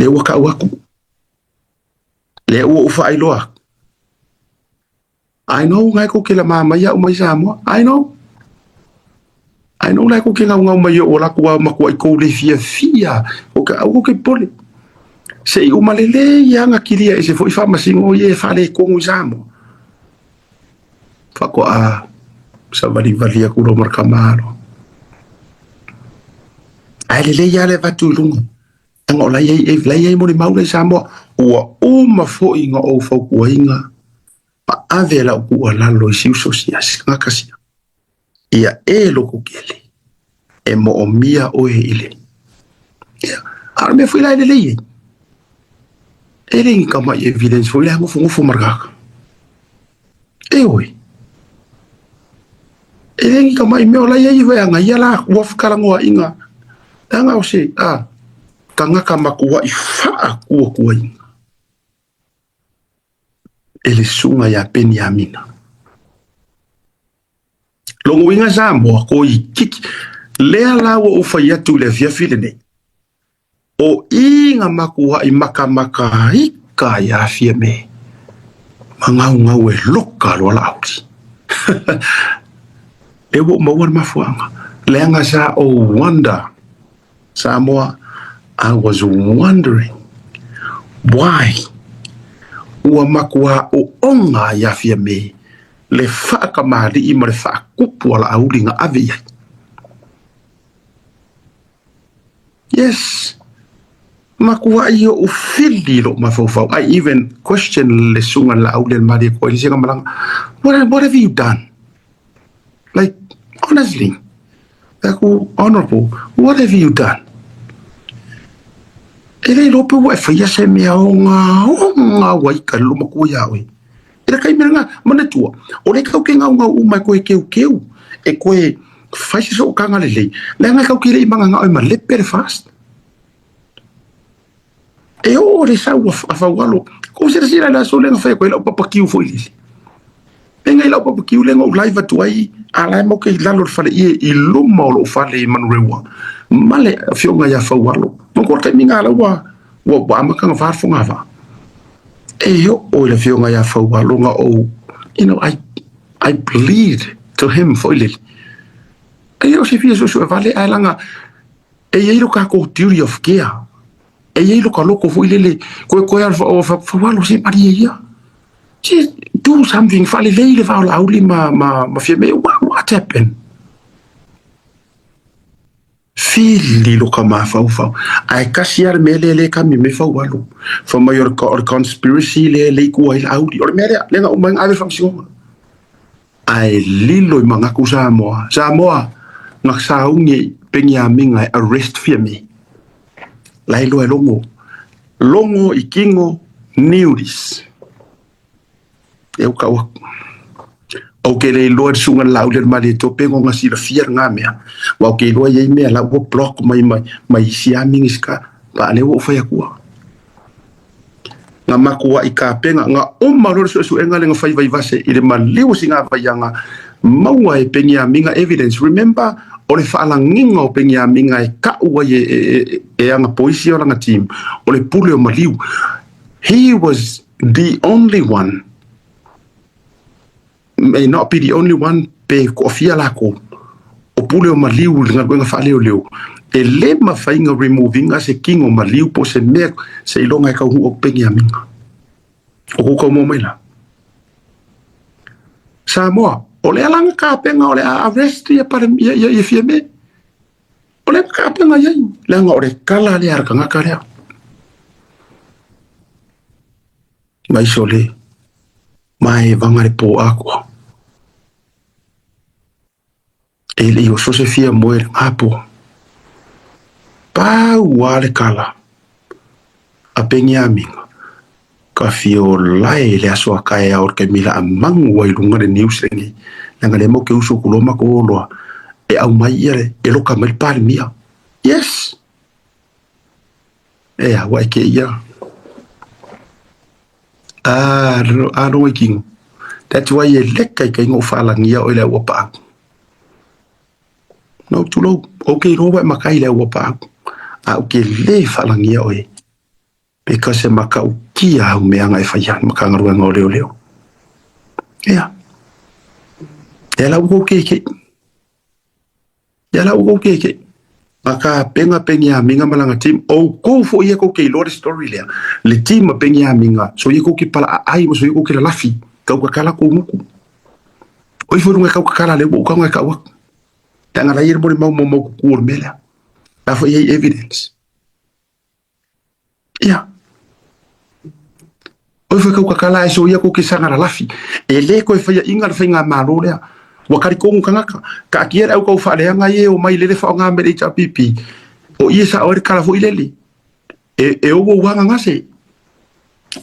le waka waku le o fa iloa I know ngai ko kila mama ya umai Samoa I know lai ko kila ngau mai o la ko ma ko ko le fia o ka o ke pole se o malele ya nga kilia e se foi fa masingo ye fa le ko Samoa fa ko a sa valia ko lo marka malo ai le ya le vatu lunga ngo la ye mo le mau le Samoa o ma fo inga o fo ko inga pa avela ku ala lo si socias nga kasi ia e lo ko kele e mo o mia o e ile ar me foi la le ye e ring kama evidence foi la ngo marka e oi e ring kama me o la ye va nga ia la wo fkala ngo inga tanga o se kanga kama ku wa ifa ku inga ele sunga ya Peniamina longo winga Samoa ko i kiki lea lawa o fai atu le via filene o inga makua i makamaka ika ya Fiame ngau e loka lo lauti e wo mawar mafuanga leanga sa o wonder Samoa I was wondering why ua makua o onga ya Fiame le whaakamari i ma le whaakupu ala auringa avia. Yes. Makua i o whili lo mawhauwhau. I even question le sunga la au le mari ko i singa malanga. What have you done? Like, honestly, honorable, what have you done? Ele lope wa whaia se mea o ngā waika luma kua iawe. Ira kai mera mana tua. O le kau ke ngau umai koe keu. E koe whaisi so o kanga lelei. Le ngai kau kere i manga ngau ima lepere fast. E o le sau a whaualo. Ko sira la so lenga whaia koe lau papakiu fo ilili. E ngai lau papakiu lenga o laiva tuai. A lai mo ke lalo whale i luma o lo whale i manurewa. Male fionga ia whaualo. Moko kai minga lau wa amakanga wharfunga wha. Yo oile fionga ya whaualonga o, you know, I bleed to him for ilili. Yo se fia so vale ai langa e ilo ka ko theory of care. E ilo ka loko fo ilili ko ya whaualo se maria ia. Just do something fale leile va la auli ma Fiame what happened? Fili lo ka mawhauwhau. Ai kasi ar mele le ka mi me whaualo. Fa mai or conspiracy le kua il audi. Or mele le nga umang ave whangsionga. Ai lilo i mangaku Samoa. Samoa ngak saungi Peniamina arrest Fiame. Lai lo e longo. Longo i kingo niuris. E uka wak. O ke le loa sunga lau le mali to pengo nga sira fiar nga mea. Wa ke loa ye mea la wo block mai siaming iska pa le wo fa yakua. Nga makua i ka penga nga umaro su enga le nga fai vai vase i le maliu singa vai nga maua e Peniamina evidence. Remember o le whaalanginga o Peniamina e ka ua e anga poisi o langa team. O le pule o maliu. He was the only one may not be the only one pe ko fia lako o pule o maliu nga fa leo e le ma fainga removing as a king o maliu po se me se ilonga ka o Peniamina o ko mo mela Samoa o le alanga ka penga o le arrest ya para ya Fiame o le ka penga ya le nga o le kala le arka nga karea mai sole mai vangare po aqua ele o Sosefia moer apo pa wale kala a Peniamina ka fio lai le aso kai or ke mila amang wai lunga de news ngi nga le mo ke uso kuloma ko lo e au mai ere e lo ka mai par mia yes e a wai ke ya no king that's why ye lekkai kai ngo fala ngia o le opa no tulo okay no wa makai le opa a okay le fala ngia o e ka se maka o kia au mea ngai whaian maka ngarua ngā leo leo. Ia. E lau kou keke. E lau kou keke. Maka penga pengi a minga malanga team. O kou fo ia kou kei lore story lea. Le team a pengi a minga. So ia kou ki pala a ai mo so ia kou ki la lafi. Kau ka kala kou muku. Oi fo runga kau ka kala leo o kau ngai kau wak. Tanga la ia mo mau kukur mela. A fo ia evidence. Ia. Oi fo kau ka kala e so ia kou ki sanga la lafi. E le ko e fai inga le fai ngā malo lea. Wakari kongu kangaka ka kiera au kau whaaleanga e o mai lele whao ngā mere i pipi o ia sa ore kala fo ileli e o wanga ngase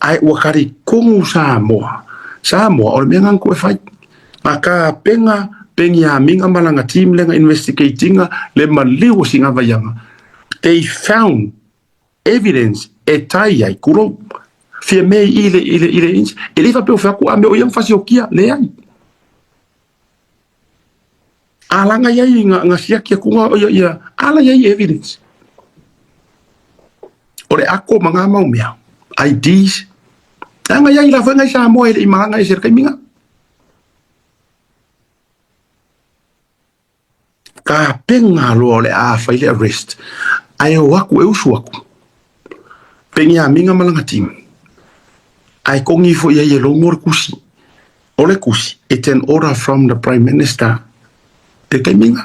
ai wakari kongu Samoa o le mea ngangu e whai a ka pengi a minga malanga team lenga investigatinga le maliu o singa vayanga they found evidence e tai ai kuro fia mei ile inch e le whapeo whaku a me o yang whasi o kia le ai alanga yai nga sia kia kunga o ia ala yai evidence ore ako mga mau mea IDs anga yai la fanga sa mo ele imanga e ser minga ka penga lo le a faile arrest ai o aku e usu aku penga minga malanga tim ai kongi fo ia ye lo mor kusi ole kusi it's an order from the prime minister te kaiminga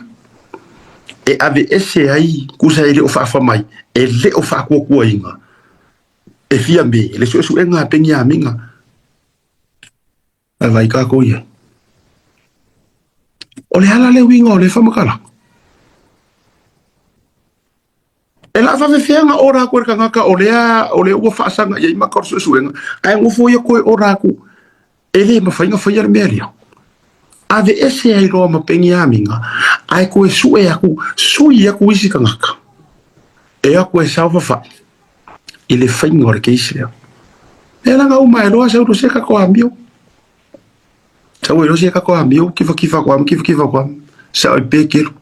e ave ese ai kusa ele o fa mai e le o fa ko inga e fia me le so enga penga minga vai ka ko ia o le ala le winga o le fa makala e la fa fenga ora ko ka ngaka o le o fa sanga ia ma ko so enga ai ngo fo ia ko ora ku ele ma fa inga fa ia melia ave ese ai roa ma pengi a minga ai koe sui aku isi ka ngaka e aku e salva fa i le whainga ore keisi leo e langa uma e roa sau rose ka koa mio sau e rose ka koa mio kifa koam sau e pekero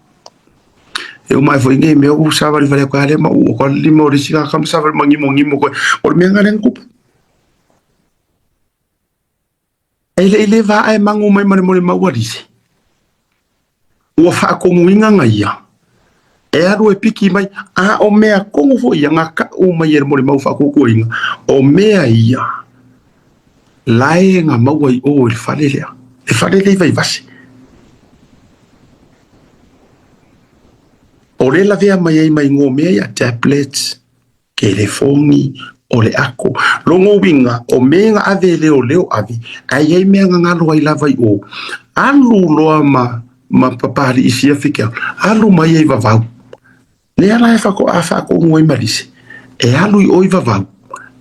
e uma e fo inge meo savari vale koe ale ma u o koe lima ore sika kam savari ma ngimo koe ore mea ngare ngupa ele va ai mangu mai mare mare mawarisi o fa kongu inga ngaia e aru e piki mai a o mea kongu fo ia ngaka o mai er mare mau fa ko inga o mea ia lai nga mawai o il falelea e falele vai vasi o le la vea mai ngo mea ia tablets telefoni o le ako longo winga o menga ave leo ave ai menga ngalo ai lava i o alu loa ma papari isia fika alu mai ai vavau le ala e fako afa ko ngoi marisi e alu i oi vavau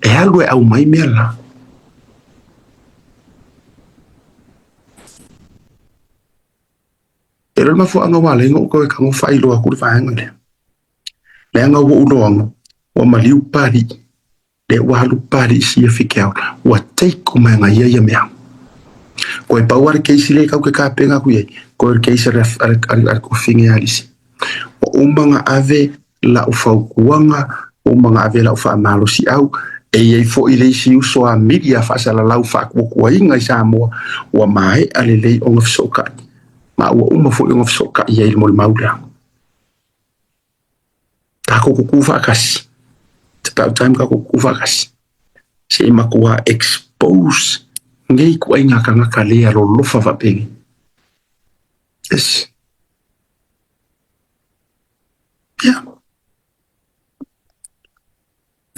e alu e au mai mela pero ma fo anga wale ngo ko ka ngo failo aku fa anga le anga wo uno o maliu pari le walu pari si fikia wa take ma nga ia mea ko e power ke sile ka ke ka penga ku ye ko ke sile ar ko finga alisi o manga ave la ufa kuanga o manga ave la ufa malo si au e ye fo ile si uso a media fa sala la ufa ku inga sa mo wa mai alele on of soka ma wa fo on of soka ye il mol maula ta ko ku fa kasi time ka ko vakas se makua expose ngai ko inga ka ngaka le alo lofa va pengi yes yeah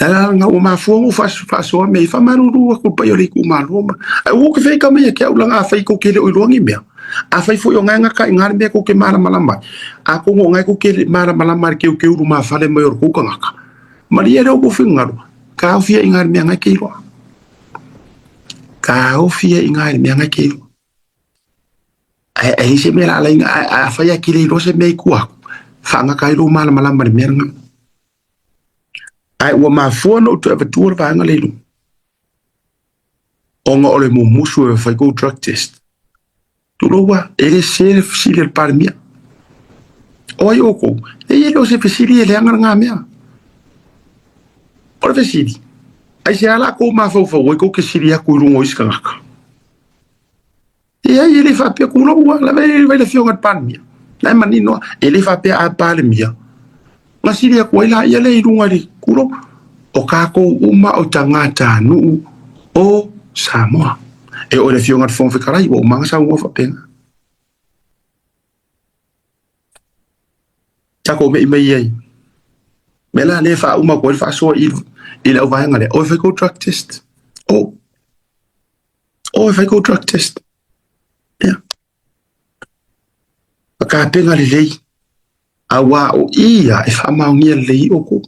ala nga o ma fo fa so me fa maru ko pa yo le ku ma roma o ke fe ka me ke u langa fa ko ke le o longi me a fa fo yo nga ka ngar me ko ke mara malama a ko ngai ko ke mara malama ke u ma fa le me ko ka ngaka Maria do bufingaru ka ofia ingar me nga kilo ka ofia ingar me nga kilo ai se me la a fa ya kilo se me ku fa nga ka ilo mala mala mar me nga ai wa ma fo no to ave tour va nga lelo onga ole mo musu e fa go drug test tu lo wa ele se fili el parmia o yoko e lo se fili ele nga nga me Por vesidi. ai se ala ko ma fo fo ko ke siria ko lungo iskanga ia ele fa pe kulo wa la vai le fionga pan mia la manino ele fa pe a pale mia la siria ko ila ia le lunga di kulo o ka ko uma o tangata nu o Samoa e o le fionga fon fe karai o manga sa ua fa penga ta ko me ai me la le fa uma ko fa so il o vai ngale o fe ko drug test o fe ko drug test ya ka penga le lei awa o ia e fa maungia lei o ko